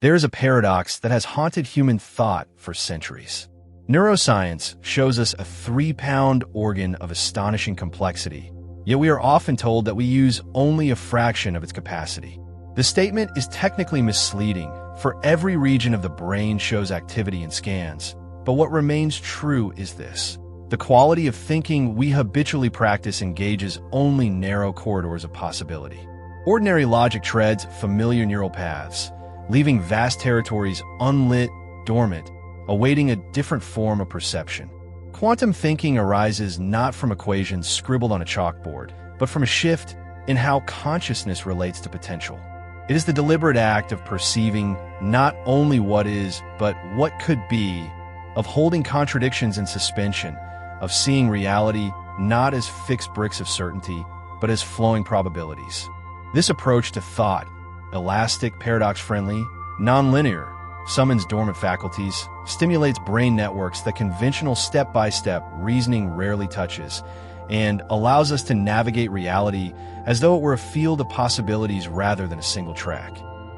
There is a paradox that has haunted human thought for centuries. Neuroscience shows us a 3-pound organ of astonishing complexity, yet we are often told that we use only a fraction of its capacity. The statement is technically misleading, for every region of the brain shows activity in scans, but what remains true is this. The quality of thinking we habitually practice engages only narrow corridors of possibility. Ordinary logic treads familiar neural paths, leaving vast territories unlit, dormant, awaiting a different form of perception. Quantum thinking arises not from equations scribbled on a chalkboard, but from a shift in how consciousness relates to potential. It is the deliberate act of perceiving not only what is, but what could be, of holding contradictions in suspension, of seeing reality not as fixed bricks of certainty, but as flowing probabilities. This approach to thought, elastic, paradox-friendly, non-linear, summons dormant faculties, stimulates brain networks that conventional step-by-step reasoning rarely touches, and allows us to navigate reality as though it were a field of possibilities rather than a single track.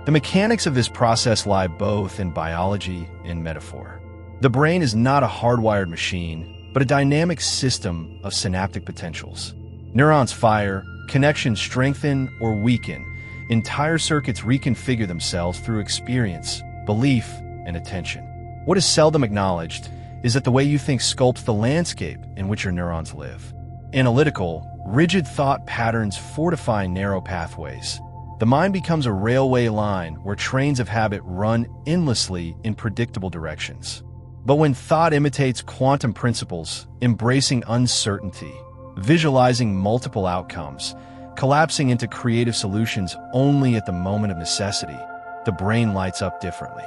The mechanics of this process lie both in biology and metaphor. The brain is not a hardwired machine, but a dynamic system of synaptic potentials. Neurons fire, connections strengthen or weaken, entire circuits reconfigure themselves through experience, belief, and attention. What is seldom acknowledged is that the way you think sculpts the landscape in which your neurons live. Analytical, rigid thought patterns fortify narrow pathways. The mind becomes a railway line where trains of habit run endlessly in predictable directions. But when thought imitates quantum principles, embracing uncertainty, visualizing multiple outcomes, collapsing into creative solutions only at the moment of necessity, the brain lights up differently.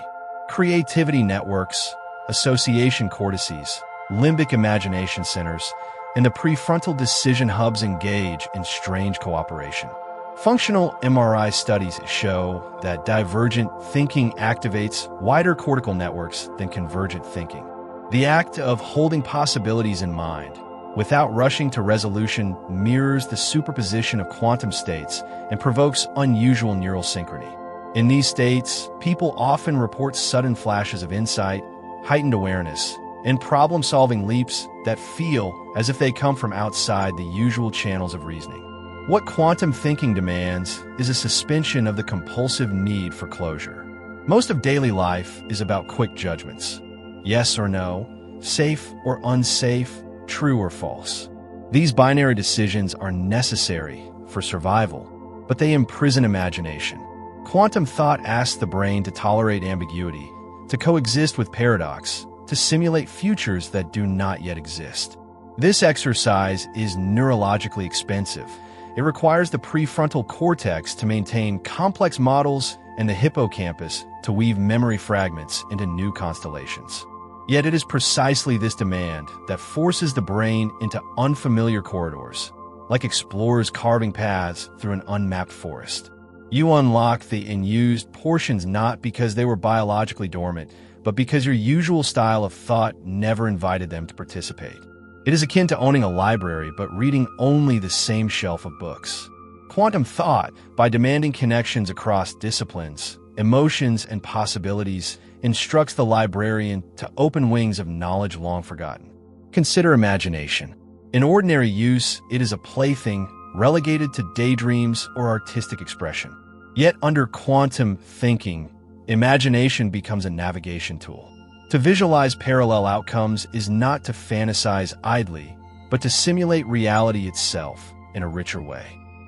Creativity networks, association cortices, limbic imagination centers, and the prefrontal decision hubs engage in strange cooperation. Functional MRI studies show that divergent thinking activates wider cortical networks than convergent thinking. The act of holding possibilities in mind, without rushing to resolution, mirrors the superposition of quantum states and provokes unusual neural synchrony. In these states, people often report sudden flashes of insight, heightened awareness, and problem-solving leaps that feel as if they come from outside the usual channels of reasoning. What quantum thinking demands is a suspension of the compulsive need for closure. Most of daily life is about quick judgments. Yes or no, safe or unsafe, true or false. These binary decisions are necessary for survival, but they imprison imagination. Quantum thought asks the brain to tolerate ambiguity, to coexist with paradox, to simulate futures that do not yet exist. This exercise is neurologically expensive. It requires the prefrontal cortex to maintain complex models and the hippocampus to weave memory fragments into new constellations. Yet it is precisely this demand that forces the brain into unfamiliar corridors, like explorers carving paths through an unmapped forest. You unlock the unused portions not because they were biologically dormant, but because your usual style of thought never invited them to participate. It is akin to owning a library but reading only the same shelf of books. Quantum thought, by demanding connections across disciplines, emotions, and possibilities, instructs the librarian to open wings of knowledge long forgotten. Consider imagination. In ordinary use, it is a plaything relegated to daydreams or artistic expression. Yet under quantum thinking, imagination becomes a navigation tool. To visualize parallel outcomes is not to fantasize idly, but to simulate reality itself in a richer way.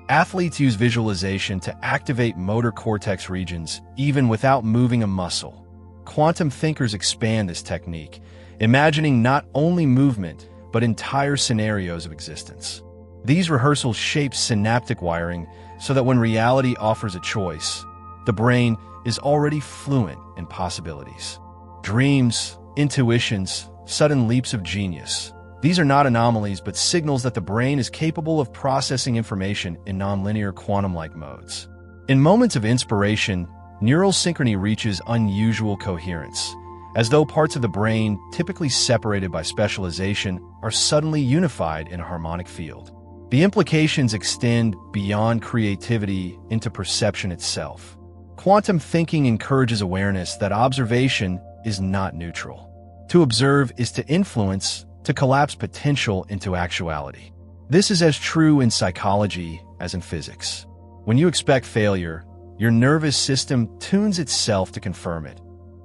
Athletes use visualization to activate motor cortex regions even without moving a muscle. Quantum thinkers expand this technique, imagining not only movement, but entire scenarios of existence. These rehearsals shape synaptic wiring so that when reality offers a choice, the brain is already fluent in possibilities. Dreams, intuitions, sudden leaps of genius. These are not anomalies, but signals that the brain is capable of processing information in nonlinear quantum-like modes. In moments of inspiration, neural synchrony reaches unusual coherence, as though parts of the brain, typically separated by specialization, are suddenly unified in a harmonic field. The implications extend beyond creativity into perception itself. Quantum thinking encourages awareness that observation is not neutral. To observe is to influence, to collapse potential into actuality. This is as true in psychology as in physics. When you expect failure, your nervous system tunes itself to confirm it.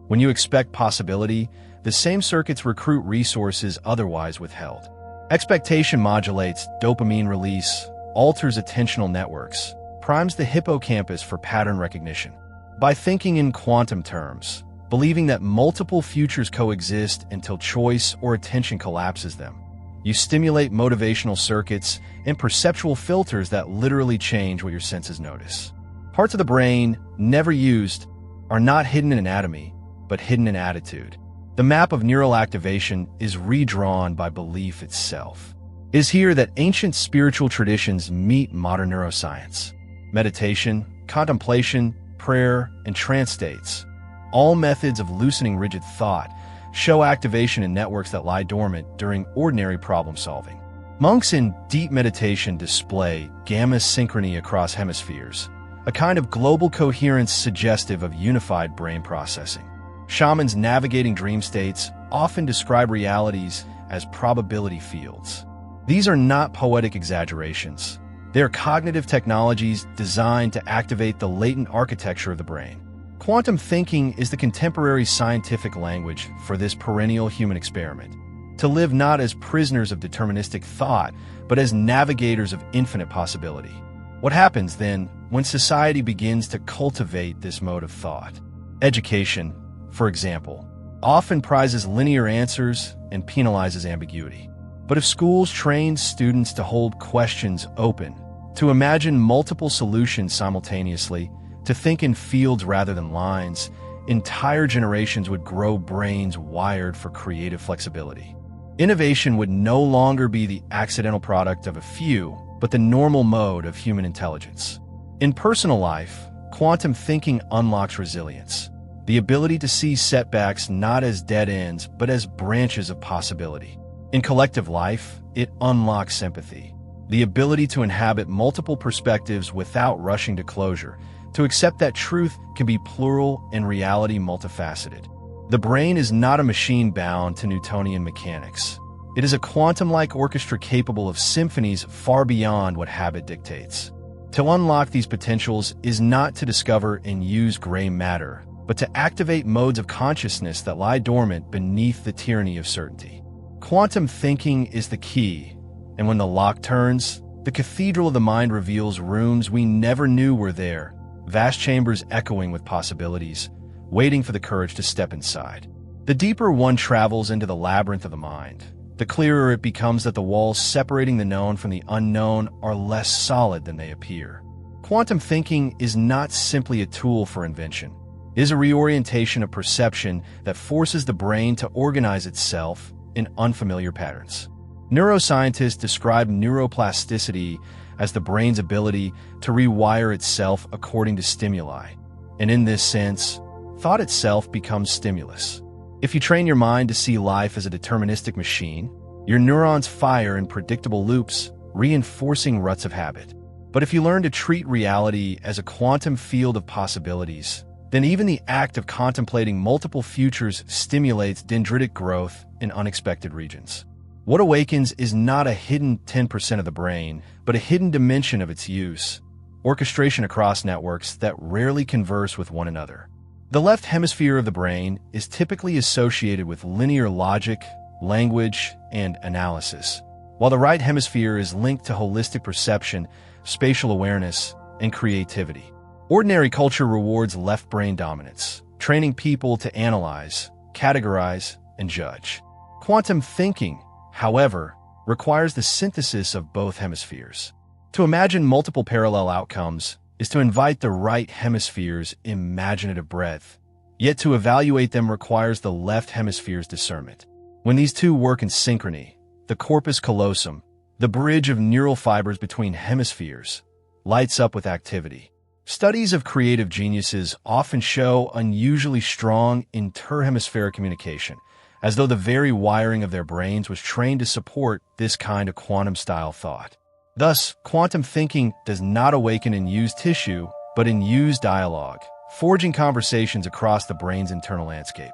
When you expect possibility, the same circuits recruit resources otherwise withheld. Expectation modulates dopamine release, alters attentional networks, primes the hippocampus for pattern recognition. By thinking in quantum terms, believing that multiple futures coexist until choice or attention collapses them, you stimulate motivational circuits and perceptual filters that literally change what your senses notice. Parts of the brain never used are not hidden in anatomy, but hidden in attitude. The map of neural activation is redrawn by belief itself. It is here that ancient spiritual traditions meet modern neuroscience. Meditation, contemplation, prayer, and trance states, all methods of loosening rigid thought, show activation in networks that lie dormant during ordinary problem-solving. Monks in deep meditation display gamma synchrony across hemispheres, a kind of global coherence suggestive of unified brain processing. Shamans navigating dream states often describe realities as probability fields. These are not poetic exaggerations. They are cognitive technologies designed to activate the latent architecture of the brain. Quantum thinking is the contemporary scientific language for this perennial human experiment. To live not as prisoners of deterministic thought, but as navigators of infinite possibility. What happens, then, when society begins to cultivate this mode of thought? Education, for example, often prizes linear answers and penalizes ambiguity. But if schools train students to hold questions open, to imagine multiple solutions simultaneously, to think in fields rather than lines, entire generations would grow brains wired for creative flexibility. Innovation would no longer be the accidental product of a few, but the normal mode of human intelligence. In personal life, quantum thinking unlocks resilience, the ability to see setbacks not as dead ends, but as branches of possibility. In collective life, it unlocks sympathy, the ability to inhabit multiple perspectives without rushing to closure, to accept that truth can be plural and reality multifaceted. The brain is not a machine bound to Newtonian mechanics. It is a quantum-like orchestra capable of symphonies far beyond what habit dictates. To unlock these potentials is not to discover and use gray matter, but to activate modes of consciousness that lie dormant beneath the tyranny of certainty. Quantum thinking is the key, and when the lock turns, the cathedral of the mind reveals rooms we never knew were there, vast chambers echoing with possibilities, waiting for the courage to step inside. The deeper one travels into the labyrinth of the mind, the clearer it becomes that the walls separating the known from the unknown are less solid than they appear. Quantum thinking is not simply a tool for invention. It is a reorientation of perception that forces the brain to organize itself in unfamiliar patterns. Neuroscientists describe neuroplasticity as the brain's ability to rewire itself according to stimuli. And in this sense, thought itself becomes stimulus. If you train your mind to see life as a deterministic machine, your neurons fire in predictable loops, reinforcing ruts of habit. But if you learn to treat reality as a quantum field of possibilities, then even the act of contemplating multiple futures stimulates dendritic growth in unexpected regions. What awakens is not a hidden 10% of the brain, but a hidden dimension of its use, orchestration across networks that rarely converse with one another. The left hemisphere of the brain is typically associated with linear logic, language, and analysis, while the right hemisphere is linked to holistic perception, spatial awareness, and creativity. Ordinary culture rewards left brain dominance, training people to analyze, categorize, and judge. Quantum thinking, however, requires the synthesis of both hemispheres. To imagine multiple parallel outcomes is to invite the right hemisphere's imaginative breadth, yet to evaluate them requires the left hemisphere's discernment. When these two work in synchrony, the corpus callosum, the bridge of neural fibers between hemispheres, lights up with activity. Studies of creative geniuses often show unusually strong interhemispheric communication, as though the very wiring of their brains was trained to support this kind of quantum-style thought. Thus, quantum thinking does not awaken in used tissue, but in used dialogue, forging conversations across the brain's internal landscape.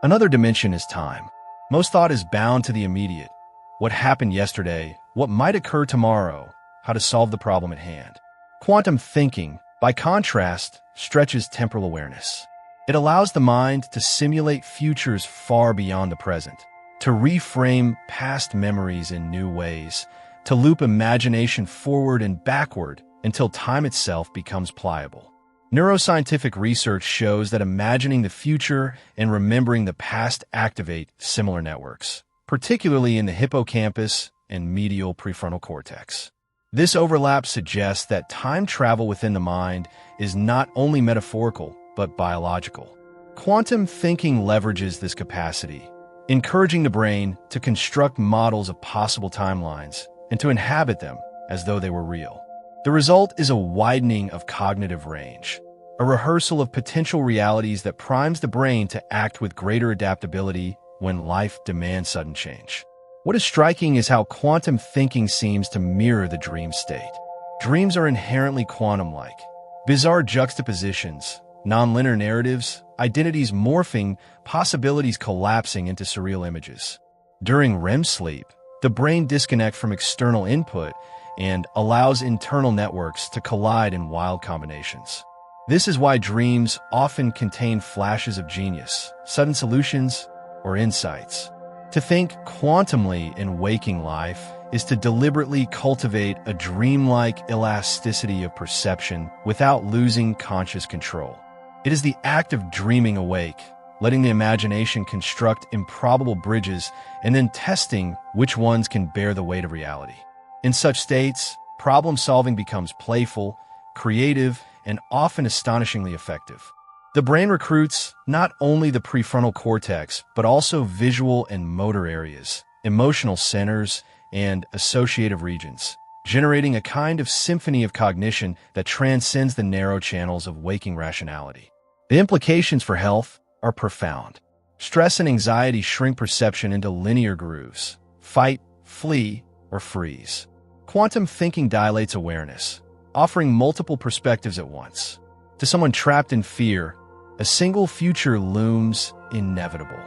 Another dimension is time. Most thought is bound to the immediate. What happened yesterday, what might occur tomorrow, how to solve the problem at hand. Quantum thinking, by contrast, stretches temporal awareness. It allows the mind to simulate futures far beyond the present, to reframe past memories in new ways, to loop imagination forward and backward until time itself becomes pliable. Neuroscientific research shows that imagining the future and remembering the past activate similar networks, particularly in the hippocampus and medial prefrontal cortex. This overlap suggests that time travel within the mind is not only metaphorical, but biological. Quantum thinking leverages this capacity, encouraging the brain to construct models of possible timelines and to inhabit them as though they were real. The result is a widening of cognitive range, a rehearsal of potential realities that primes the brain to act with greater adaptability when life demands sudden change. What is striking is how quantum thinking seems to mirror the dream state. Dreams are inherently quantum-like. Bizarre juxtapositions, nonlinear narratives, identities morphing, possibilities collapsing into surreal images. During REM sleep, the brain disconnects from external input and allows internal networks to collide in wild combinations. This is why dreams often contain flashes of genius, sudden solutions, or insights. To think quantumly in waking life is to deliberately cultivate a dreamlike elasticity of perception without losing conscious control. It is the act of dreaming awake, letting the imagination construct improbable bridges and then testing which ones can bear the weight of reality. In such states, problem-solving becomes playful, creative, and often astonishingly effective. The brain recruits not only the prefrontal cortex, but also visual and motor areas, emotional centers, and associative regions, generating a kind of symphony of cognition that transcends the narrow channels of waking rationality. The implications for health are profound. Stress and anxiety shrink perception into linear grooves: fight, flee, or freeze. Quantum thinking dilates awareness, offering multiple perspectives at once. To someone trapped in fear, a single future looms inevitable.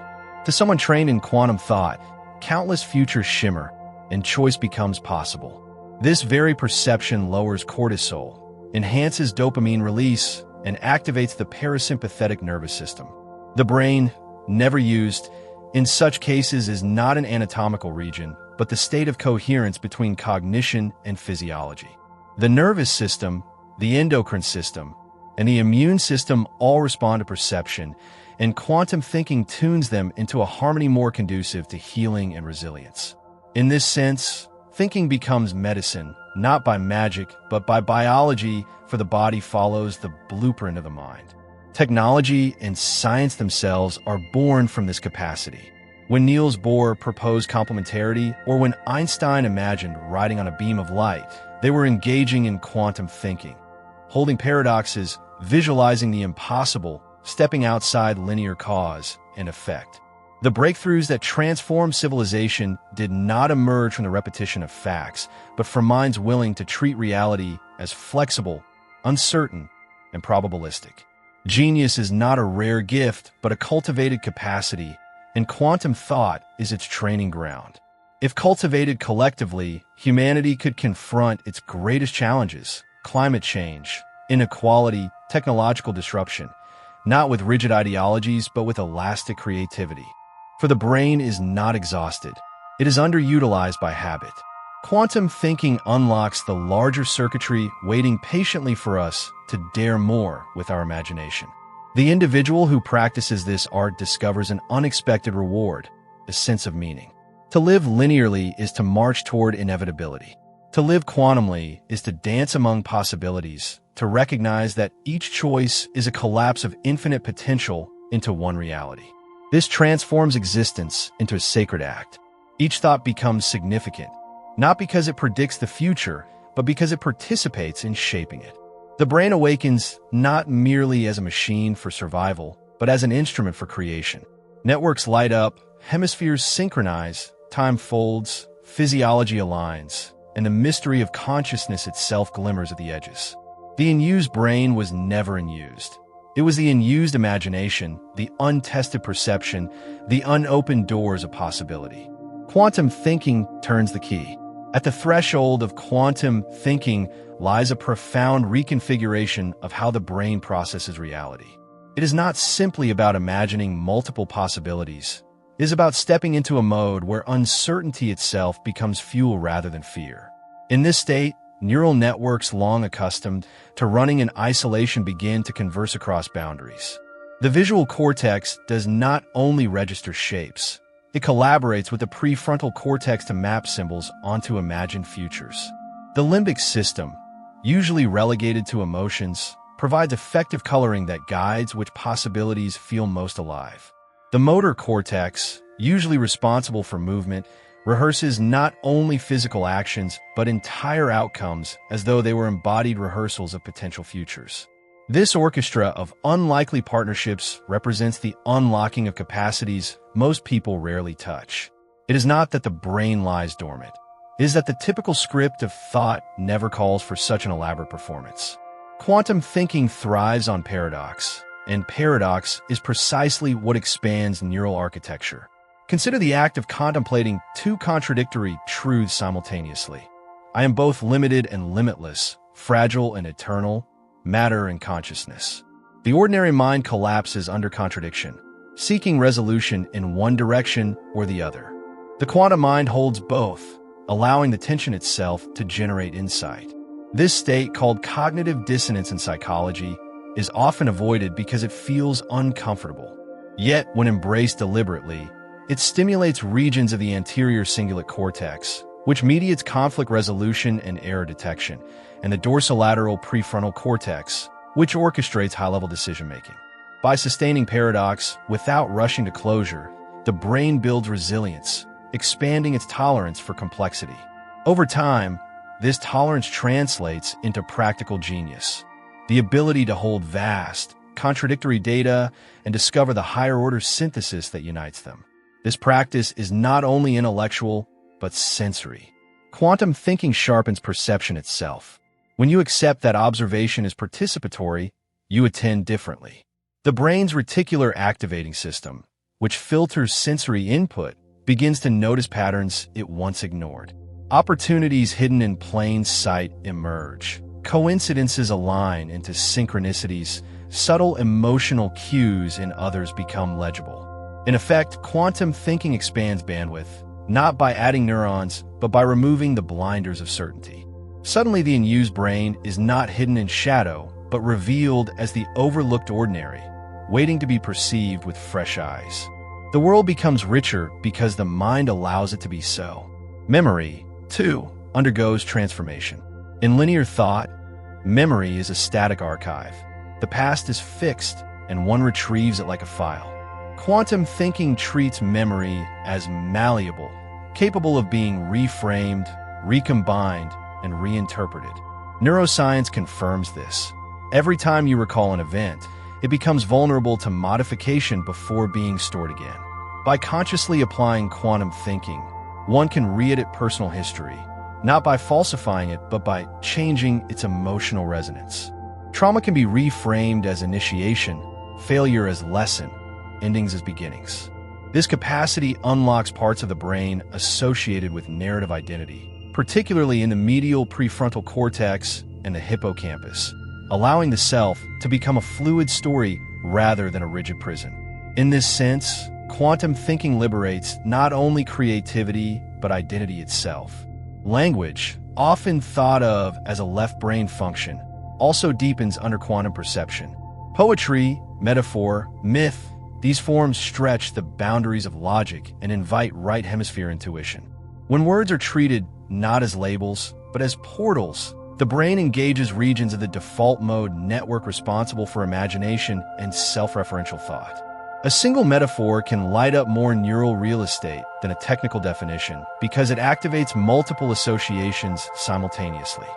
To someone trained in quantum thought, countless futures shimmer, and choice becomes possible. This very perception lowers cortisol, enhances dopamine release, and activates the parasympathetic nervous system. The brain, never used, in such cases is not an anatomical region, but the state of coherence between cognition and physiology. The nervous system, the endocrine system, and the immune system all respond to perception, and quantum thinking tunes them into a harmony more conducive to healing and resilience. In this sense, thinking becomes medicine, not by magic, but by biology, for the body follows the blueprint of the mind. Technology and science themselves are born from this capacity. When Niels Bohr proposed complementarity, or when Einstein imagined riding on a beam of light, they were engaging in quantum thinking, holding paradoxes, visualizing the impossible, stepping outside linear cause and effect. The breakthroughs that transformed civilization did not emerge from the repetition of facts, but from minds willing to treat reality as flexible, uncertain, and probabilistic. Genius is not a rare gift, but a cultivated capacity, and quantum thought is its training ground. If cultivated collectively, humanity could confront its greatest challenges: climate change, inequality, technological disruption, not with rigid ideologies, but with elastic creativity. For the brain is not exhausted. It is underutilized by habit. Quantum thinking unlocks the larger circuitry waiting patiently for us to dare more with our imagination. The individual who practices this art discovers an unexpected reward, a sense of meaning. To live linearly is to march toward inevitability. To live quantumly is to dance among possibilities, to recognize that each choice is a collapse of infinite potential into one reality. This transforms existence into a sacred act. Each thought becomes significant, not because it predicts the future, but because it participates in shaping it. The brain awakens not merely as a machine for survival, but as an instrument for creation. Networks light up, hemispheres synchronize, time folds, physiology aligns, and the mystery of consciousness itself glimmers at the edges. The unused brain was never unused. It was the unused imagination, the untested perception, the unopened doors of possibility. Quantum thinking turns the key. At the threshold of quantum thinking lies a profound reconfiguration of how the brain processes reality. It is not simply about imagining multiple possibilities. It is about stepping into a mode where uncertainty itself becomes fuel rather than fear. In this state, neural networks long accustomed to running in isolation begin to converse across boundaries. The visual cortex does not only register shapes, it collaborates with the prefrontal cortex to map symbols onto imagined futures. The limbic system, usually relegated to emotions, provides effective coloring that guides which possibilities feel most alive. The motor cortex, usually responsible for movement, rehearses not only physical actions but entire outcomes as though they were embodied rehearsals of potential futures. This orchestra of unlikely partnerships represents the unlocking of capacities most people rarely touch. It is not that the brain lies dormant. It is that the typical script of thought never calls for such an elaborate performance. Quantum thinking thrives on paradox, and paradox is precisely what expands neural architecture. Consider the act of contemplating two contradictory truths simultaneously. I am both limited and limitless, fragile and eternal, matter and consciousness. The ordinary mind collapses under contradiction, seeking resolution in one direction or the other. The quantum mind holds both, allowing the tension itself to generate insight. This state, called cognitive dissonance in psychology, is often avoided because it feels uncomfortable. Yet, when embraced deliberately, it stimulates regions of the anterior cingulate cortex, which mediates conflict resolution and error detection, and the dorsolateral prefrontal cortex, which orchestrates high-level decision-making. By sustaining paradox without rushing to closure, the brain builds resilience, expanding its tolerance for complexity. Over time, this tolerance translates into practical genius, the ability to hold vast, contradictory data and discover the higher-order synthesis that unites them. This practice is not only intellectual, but sensory. Quantum thinking sharpens perception itself. When you accept that observation is participatory, you attend differently. The brain's reticular activating system, which filters sensory input, begins to notice patterns it once ignored. Opportunities hidden in plain sight emerge. Coincidences align into synchronicities. Subtle emotional cues in others become legible. In effect, quantum thinking expands bandwidth, not by adding neurons, but by removing the blinders of certainty. Suddenly, the unused brain is not hidden in shadow, but revealed as the overlooked ordinary, waiting to be perceived with fresh eyes. The world becomes richer because the mind allows it to be so. Memory, too, undergoes transformation. In linear thought, memory is a static archive. The past is fixed, and one retrieves it like a file. Quantum thinking treats memory as malleable, capable of being reframed, recombined, and reinterpreted. Neuroscience confirms this. Every time you recall an event, it becomes vulnerable to modification before being stored again. By consciously applying quantum thinking, one can re-edit personal history, not by falsifying it, but by changing its emotional resonance. Trauma can be reframed as initiation, failure as lesson, endings as beginnings. This capacity unlocks parts of the brain associated with narrative identity, particularly in the medial prefrontal cortex and the hippocampus, allowing the self to become a fluid story rather than a rigid prison. In this sense, quantum thinking liberates not only creativity, but identity itself. Language, often thought of as a left brain function, also deepens under quantum perception. Poetry, metaphor, myth, these forms stretch the boundaries of logic and invite right hemisphere intuition. When words are treated not as labels, but as portals, the brain engages regions of the default mode network responsible for imagination and self-referential thought. A single metaphor can light up more neural real estate than a technical definition because it activates multiple associations simultaneously.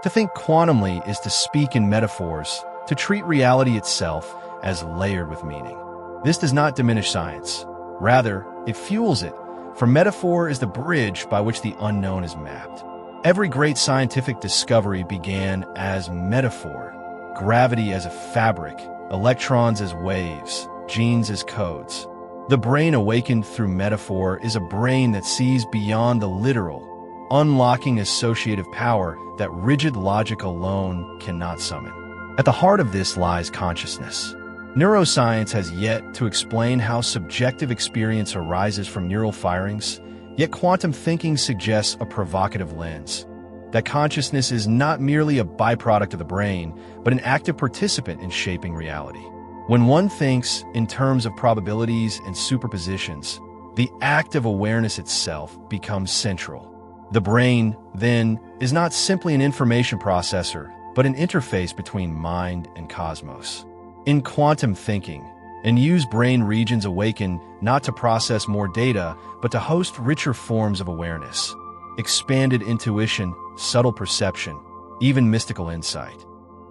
To think quantumly is to speak in metaphors, to treat reality itself as layered with meaning. This does not diminish science. Rather, it fuels it, for metaphor is the bridge by which the unknown is mapped. Every great scientific discovery began as metaphor, gravity as a fabric, electrons as waves, genes as codes. The brain awakened through metaphor is a brain that sees beyond the literal, unlocking associative power that rigid logic alone cannot summon. At the heart of this lies consciousness. Neuroscience has yet to explain how subjective experience arises from neural firings, yet quantum thinking suggests a provocative lens. That consciousness is not merely a byproduct of the brain, but an active participant in shaping reality. When one thinks in terms of probabilities and superpositions, the act of awareness itself becomes central. The brain, then, is not simply an information processor, but an interface between mind and cosmos. In quantum thinking, and brain regions awaken not to process more data, but to host richer forms of awareness, expanded intuition, subtle perception, even mystical insight.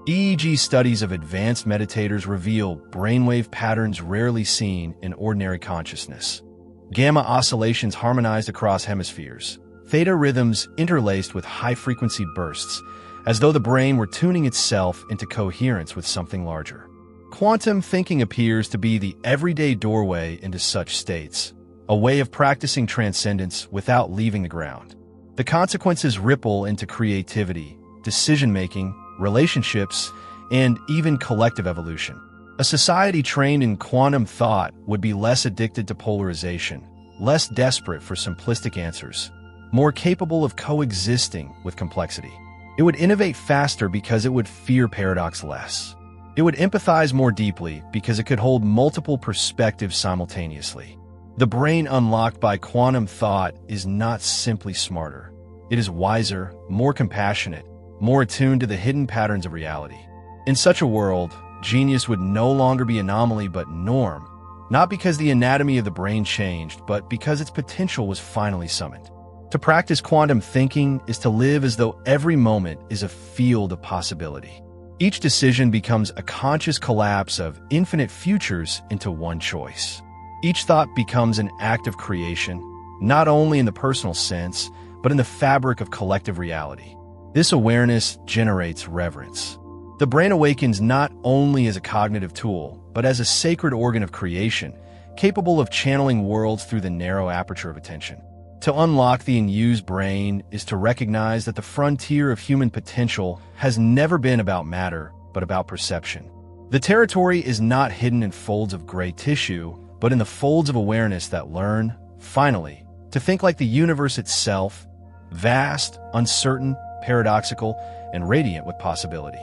EEG studies of advanced meditators reveal brainwave patterns rarely seen in ordinary consciousness. Gamma oscillations harmonized across hemispheres, theta rhythms interlaced with high-frequency bursts, as though the brain were tuning itself into coherence with something larger. Quantum thinking appears to be the everyday doorway into such states, a way of practicing transcendence without leaving the ground. The consequences ripple into creativity, decision-making, relationships, and even collective evolution. A society trained in quantum thought would be less addicted to polarization, less desperate for simplistic answers, more capable of coexisting with complexity. It would innovate faster because it would fear paradox less. It would empathize more deeply because it could hold multiple perspectives simultaneously. The brain unlocked by quantum thought is not simply smarter. It is wiser, more compassionate, more attuned to the hidden patterns of reality. In such a world, genius would no longer be anomaly but norm, not because the anatomy of the brain changed, but because its potential was finally summoned. To practice quantum thinking is to live as though every moment is a field of possibility. Each decision becomes a conscious collapse of infinite futures into one choice. Each thought becomes an act of creation, not only in the personal sense, but in the fabric of collective reality. This awareness generates reverence. The brain awakens not only as a cognitive tool, but as a sacred organ of creation, capable of channeling worlds through the narrow aperture of attention. To unlock the unused brain is to recognize that the frontier of human potential has never been about matter, but about perception. The territory is not hidden in folds of gray tissue, but in the folds of awareness that learn, finally, to think like the universe itself, vast, uncertain, paradoxical, and radiant with possibility.